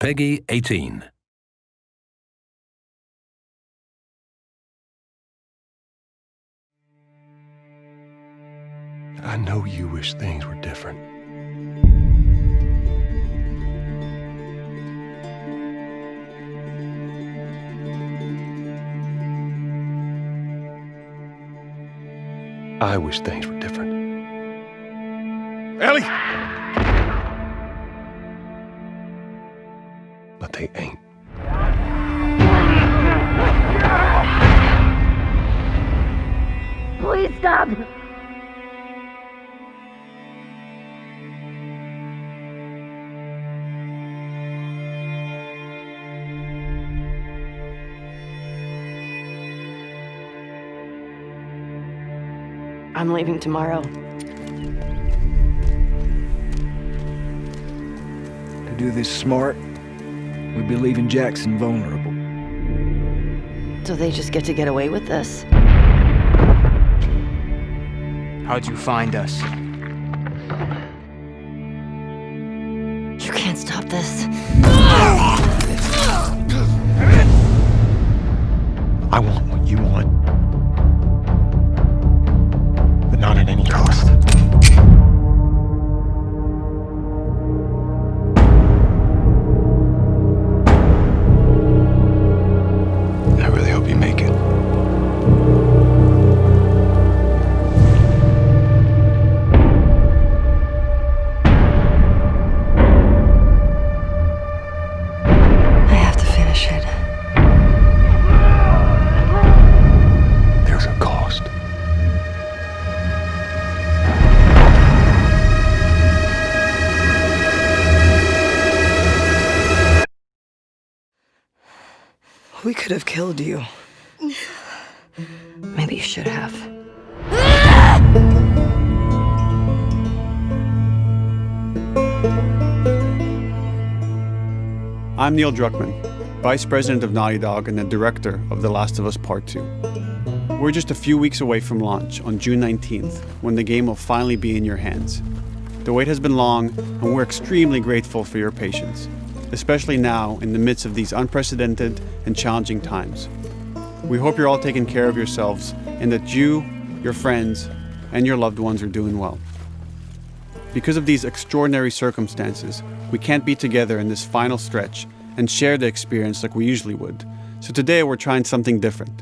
Peggy 18. I know you wish things were different. I wish things were different. Ellie! But they ain't. Please stop! I'm leaving tomorrow. To do this smart, we'd be leaving Jackson vulnerable. So they just get to get away with this? How'd you find us? You can't stop this. I want what you want. But not at any cost. I really hope you make it. I have to finish it. There's a cost. We could have killed you. Maybe you should have. I'm Neil Druckmann, Vice President of Naughty Dog and the Director of The Last of Us Part 2. We're just a few weeks away from launch on June 19th, when the game will finally be in your hands. The wait has been long, and we're extremely grateful for your patience, especially now in the midst of these unprecedented and challenging times. We hope you're all taking care of yourselves and that you, your friends, and your loved ones are doing well. Because of these extraordinary circumstances, we can't be together in this final stretch and share the experience like we usually would. So today we're trying something different.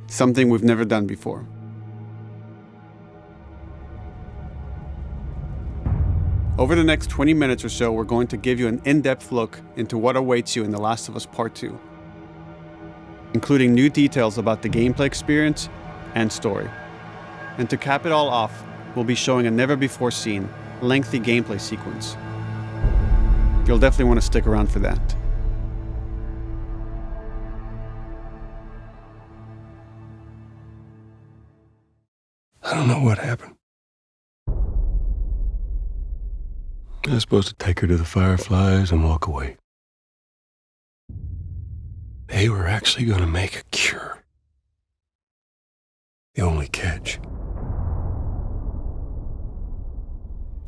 Something we've never done before. Over the next 20 minutes or so, we're going to give you an in-depth look into what awaits you in The Last of Us Part 2, including new details about the gameplay experience and story. And to cap it all off, we'll be showing a never-before-seen, lengthy gameplay sequence. You'll definitely want to stick around for that. I don't know what happened. I was supposed to take her to the Fireflies and walk away. They were actually going to make a cure. The only catch,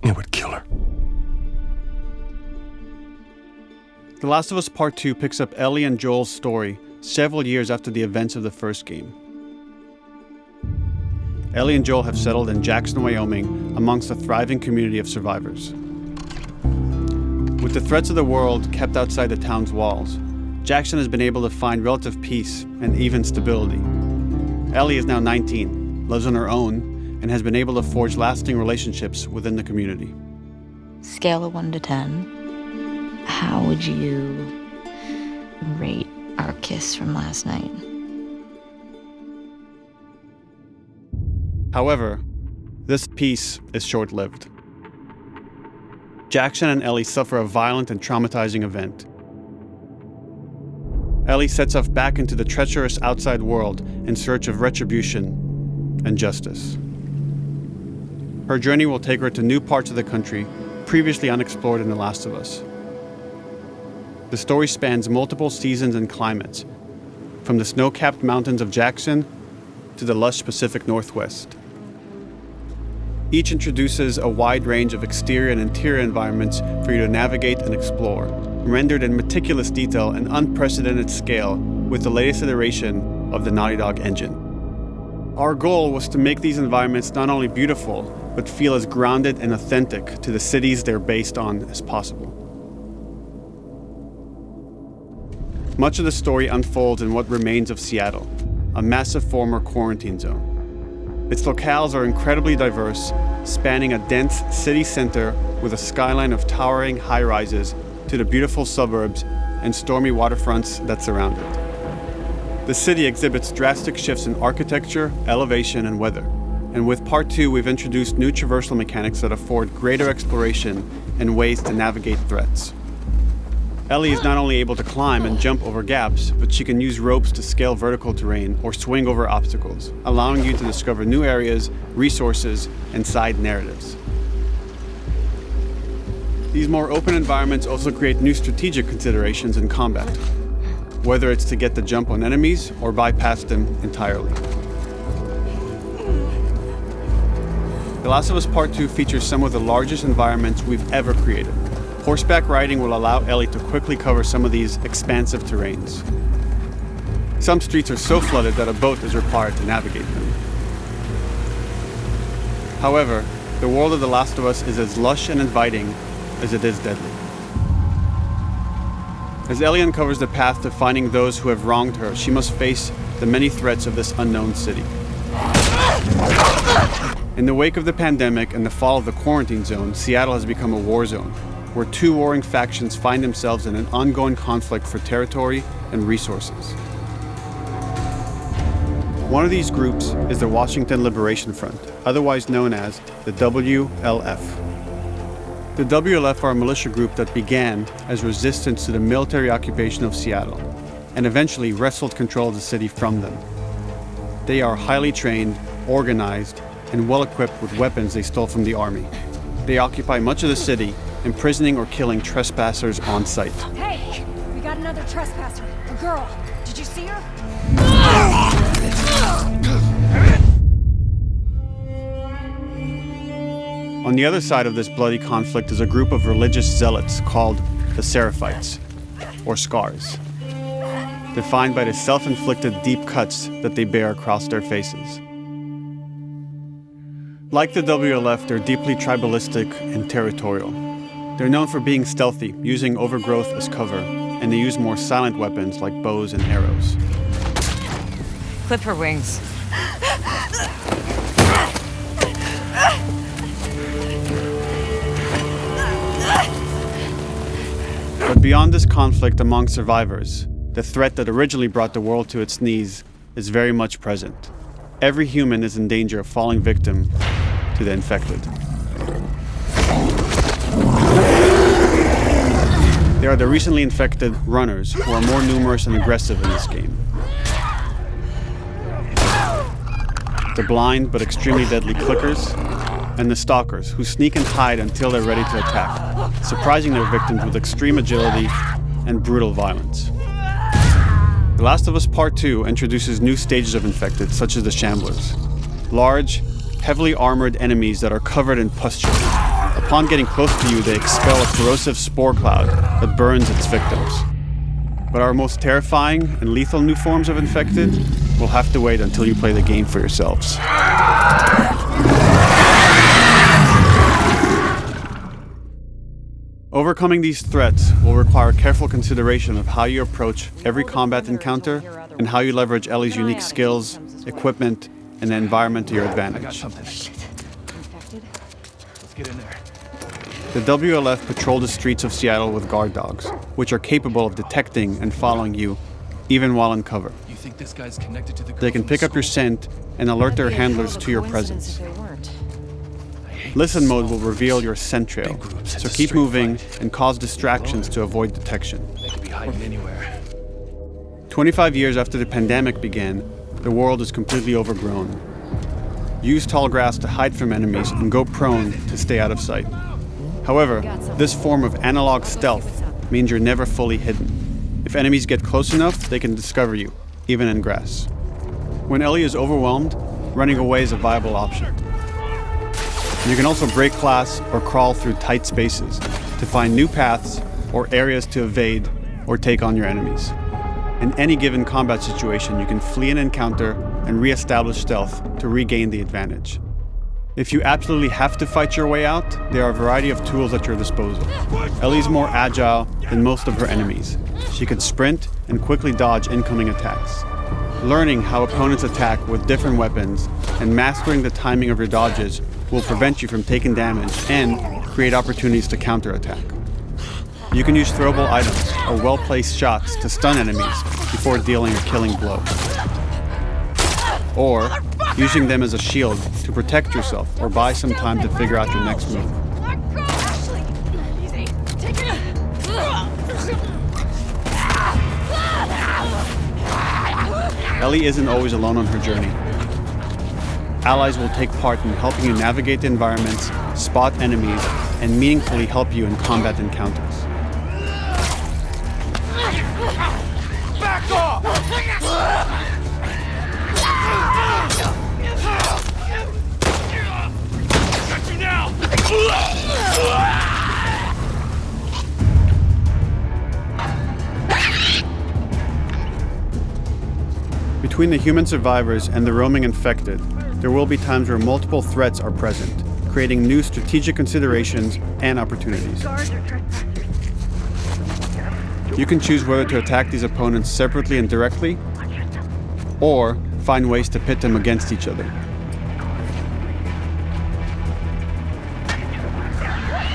it would kill her. The Last of Us Part 2 picks up Ellie and Joel's story several years after the events of the first game. Ellie and Joel have settled in Jackson, Wyoming, amongst a thriving community of survivors. With the threats of the world kept outside the town's walls, Jackson has been able to find relative peace and even stability. Ellie is now 19, lives on her own, and has been able to forge lasting relationships within the community. Scale of 1 to 10, how would you rate our kiss from last night? However, this peace is short-lived. Jackson and Ellie suffer a violent and traumatizing event. Ellie sets off back into the treacherous outside world in search of retribution and justice. Her journey will take her to new parts of the country previously unexplored in The Last of Us. The story spans multiple seasons and climates, from the snow-capped mountains of Jackson to the lush Pacific Northwest. Each introduces a wide range of exterior and interior environments for you to navigate and explore, rendered in meticulous detail and unprecedented scale with the latest iteration of the Naughty Dog engine. Our goal was to make these environments not only beautiful, but feel as grounded and authentic to the cities they're based on as possible. Much of the story unfolds in what remains of Seattle, a massive former quarantine zone. Its locales are incredibly diverse, spanning a dense city center with a skyline of towering high-rises to the beautiful suburbs and stormy waterfronts that surround it. The city exhibits drastic shifts in architecture, elevation, and weather. And with Part 2, we've introduced new traversal mechanics that afford greater exploration and ways to navigate threats. Ellie is not only able to climb and jump over gaps, but she can use ropes to scale vertical terrain or swing over obstacles, allowing you to discover new areas, resources, and side narratives. These more open environments also create new strategic considerations in combat, whether it's to get the jump on enemies or bypass them entirely. The Last of Us Part 2 features some of the largest environments we've ever created. Horseback riding will allow Ellie to quickly cover some of these expansive terrains. Some streets are so flooded that a boat is required to navigate them. However, the world of The Last of Us is as lush and inviting as it is deadly. As Ellie uncovers the path to finding those who have wronged her, she must face the many threats of this unknown city. In the wake of the pandemic and the fall of the quarantine zone, Seattle has become a war zone, where two warring factions find themselves in an ongoing conflict for territory and resources. One of these groups is the Washington Liberation Front, otherwise known as the WLF. The WLF are a militia group that began as resistance to the military occupation of Seattle and eventually wrestled control of the city from them. They are highly trained, organized, and well-equipped with weapons they stole from the army. They occupy much of the city, imprisoning or killing trespassers on sight. Hey, we got another trespasser, a girl. Did you see her? On the other side of this bloody conflict is a group of religious zealots called the Seraphites, or Scars, defined by the self-inflicted deep cuts that they bear across their faces. Like the WLF, they're deeply tribalistic and territorial. They're known for being stealthy, using overgrowth as cover, and they use more silent weapons like bows and arrows. Clip her wings. But beyond this conflict among survivors, the threat that originally brought the world to its knees is very much present. Every human is in danger of falling victim to the infected. There are the recently infected runners, who are more numerous and aggressive in this game. The blind but extremely deadly clickers, and the stalkers, who sneak and hide until they're ready to attack, surprising their victims with extreme agility and brutal violence. The Last of Us Part 2 introduces new stages of infected, such as the Shamblers. Large, heavily armored enemies that are covered in pustule. Upon getting close to you, they expel a corrosive spore cloud that burns its victims. But our most terrifying and lethal new forms of infected will have to wait until you play the game for yourselves. Overcoming these threats will require careful consideration of how you approach every combat encounter and how you leverage Ellie's unique skills, equipment, and the environment to your advantage. Let's get in there. The WLF patrol the streets of Seattle with guard dogs, which are capable of detecting and following you, even while in cover. You think this guy's connected to the girl They can from pick up your school? scent and alert their handlers to your presence. Listen mode will reveal your scent trail, so keep moving and cause distractions to avoid detection. They could be hiding anywhere. 25 years after the pandemic began, the world is completely overgrown. Use tall grass to hide from enemies and go prone to stay out of sight. However, this form of analog stealth means you're never fully hidden. If enemies get close enough, they can discover you, even in grass. When Ellie is overwhelmed, running away is a viable option. You can also break glass or crawl through tight spaces to find new paths or areas to evade or take on your enemies. In any given combat situation, you can flee an encounter and re-establish stealth to regain the advantage. If you absolutely have to fight your way out, there are a variety of tools at your disposal. Ellie's more agile than most of her enemies. She can sprint and quickly dodge incoming attacks. Learning how opponents attack with different weapons and mastering the timing of your dodges will prevent you from taking damage and create opportunities to counterattack. You can use throwable items or well-placed shots to stun enemies before dealing a killing blow. Or using them as a shield to protect yourself or buy some time to figure out your next move. Ellie isn't always alone on her journey. Allies will take part in helping you navigate the environments, spot enemies, and meaningfully help you in combat encounters. Back off! Got you now! Between the human survivors and the roaming infected, there will be times where multiple threats are present, creating new strategic considerations and opportunities. You can choose whether to attack these opponents separately and directly, or find ways to pit them against each other.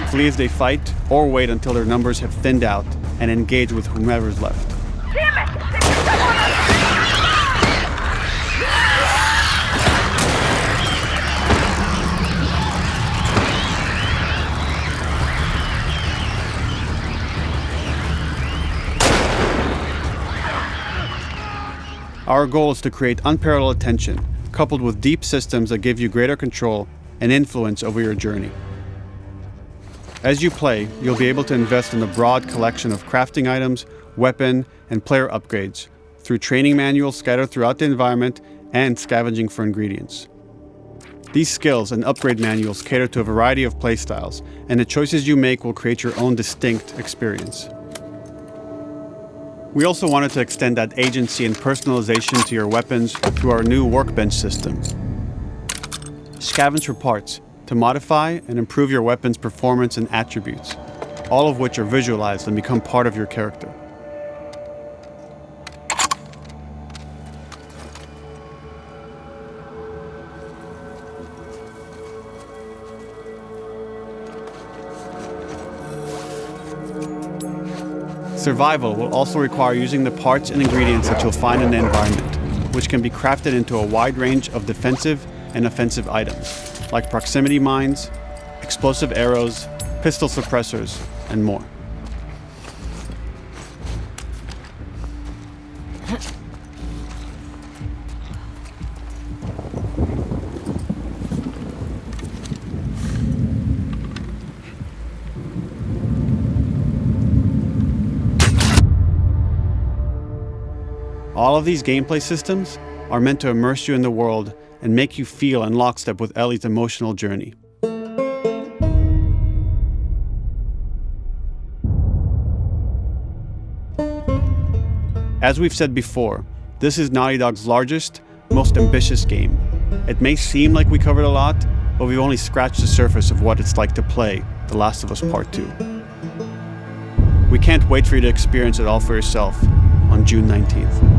Flee as they fight, or wait until their numbers have thinned out and engage with whomever's left. Our goal is to create unparalleled tension, coupled with deep systems that give you greater control and influence over your journey. As you play, you'll be able to invest in a broad collection of crafting items, weapon, and player upgrades through training manuals scattered throughout the environment and scavenging for ingredients. These skills and upgrade manuals cater to a variety of playstyles, and the choices you make will create your own distinct experience. We also wanted to extend that agency and personalization to your weapons through our new workbench system. Scavenge for parts to modify and improve your weapon's performance and attributes, all of which are visualized and become part of your character. Survival will also require using the parts and ingredients that you'll find in the environment, which can be crafted into a wide range of defensive and offensive items, like proximity mines, explosive arrows, pistol suppressors, and more. All of these gameplay systems are meant to immerse you in the world and make you feel in lockstep with Ellie's emotional journey. As we've said before, this is Naughty Dog's largest, most ambitious game. It may seem like we covered a lot, but we've only scratched the surface of what it's like to play The Last of Us Part 2. We can't wait for you to experience it all for yourself on June 19th.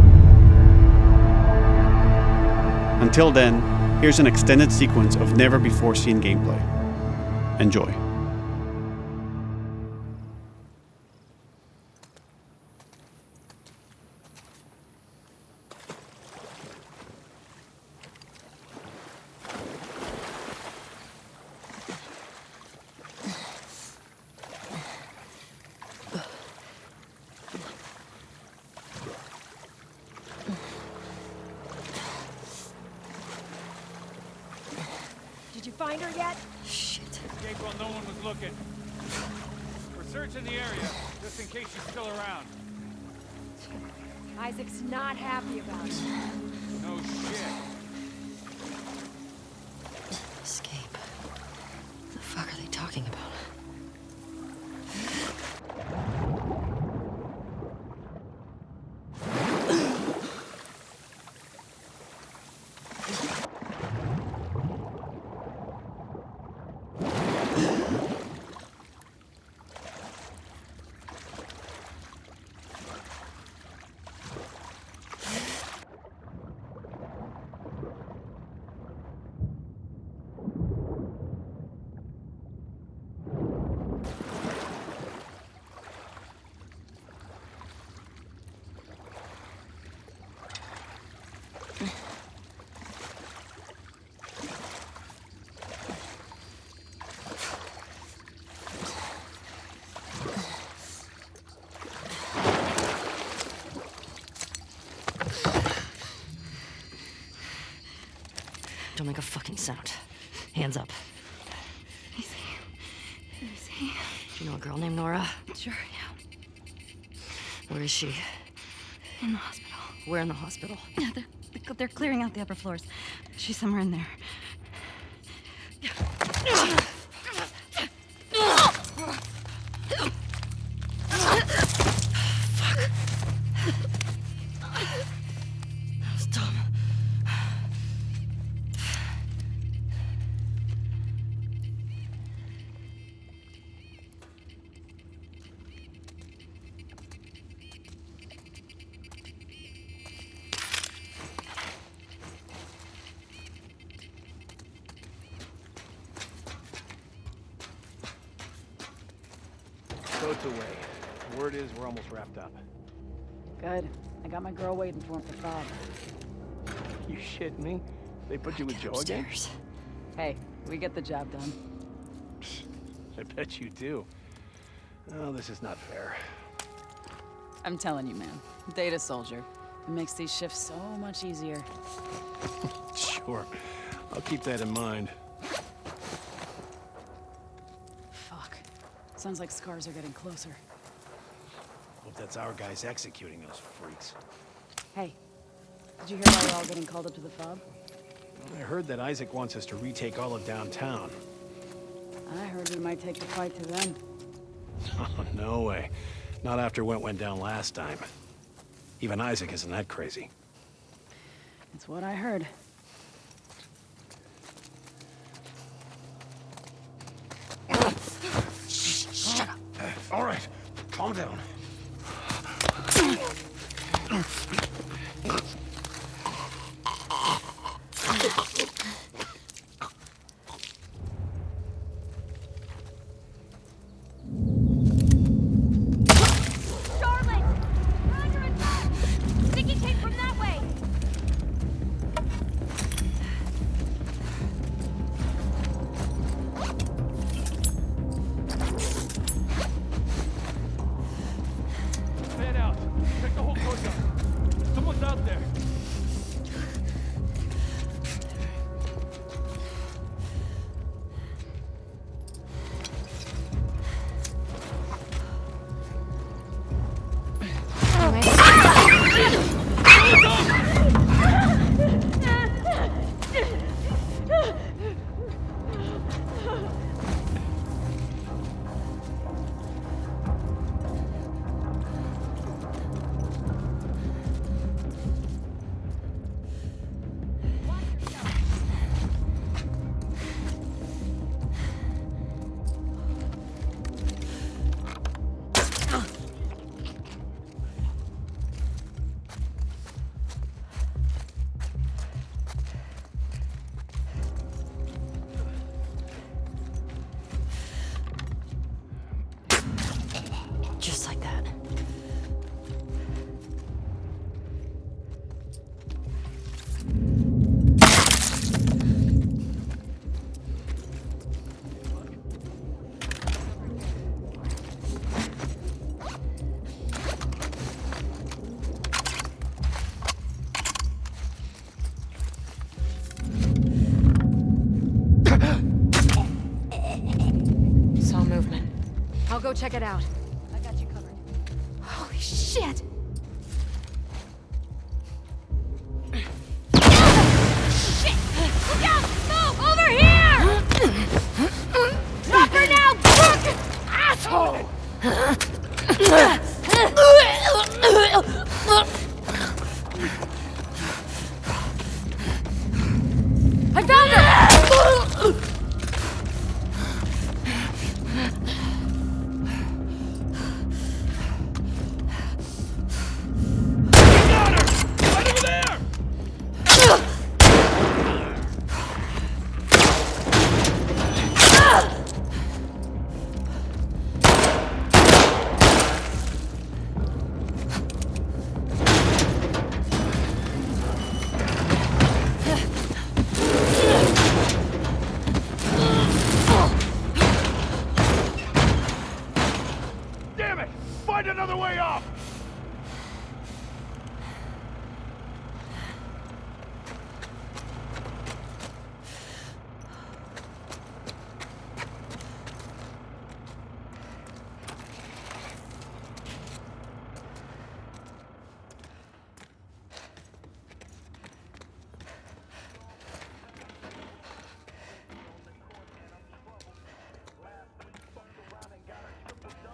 Until then, here's an extended sequence of never-before-seen gameplay. Enjoy. Did you find her yet? Shit. Escaped while no one was looking. We're searching the area, just in case she's still around. Isaac's not happy about it. No shit. Escape. What the fuck are they talking about? Don't make a fucking sound. Hands up. Easy. Do you know a girl named Nora? Sure, yeah. Where is she? In the hospital. Where in the hospital? Yeah, they're clearing out the upper floors. She's somewhere in there. That was dumb. Boat's away. Word is we're almost wrapped up. Good. I got my girl waiting for him for Bob. You shitting me? They put you with Joe again? Hey, we get the job done. I bet you do. Oh, this is not fair. I'm telling you, man. Data soldier. It makes these shifts so much easier. Sure. I'll keep that in mind. Fuck. Sounds like scars are getting closer. Hope that's our guys executing those freaks. Hey, did you hear why we're all getting called up to the fob? I heard that Isaac wants us to retake all of downtown. I heard we might take the fight to them. Oh, no way. Not after what went down last time. Even Isaac isn't that crazy. It's what I heard. Shut up. All right, calm down. Fan out. Take the whole coast out. Someone's out there. Just like that. Saw movement. I'll go check it out. I got you covered. Holy shit! Shit! Look out! Move! Over here! Drop her now, crook! Asshole! I found her! Damn it! Find another way off!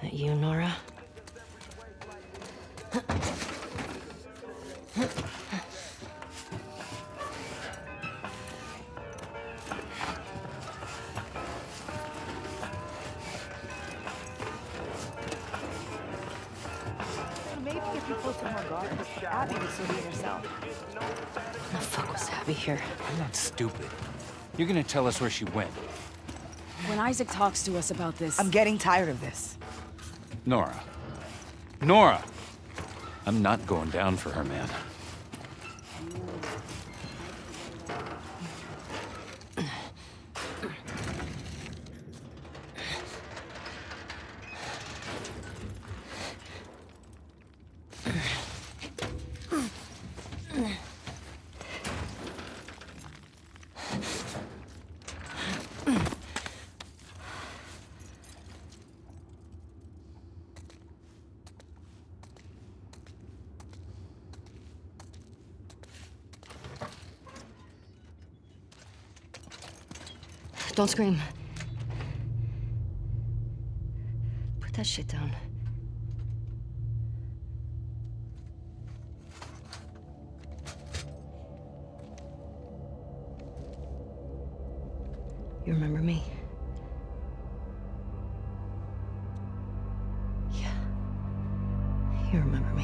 That you, Nora? Maybe if you posted more guards, Abby would still be herself. When the fuck was Abby here? I'm not stupid. You're gonna tell us where she went. When Isaac talks to us about this... I'm getting tired of this. Nora. Nora! I'm not going down for her, man. Don't scream. Put that shit down. You remember me? Yeah. You remember me.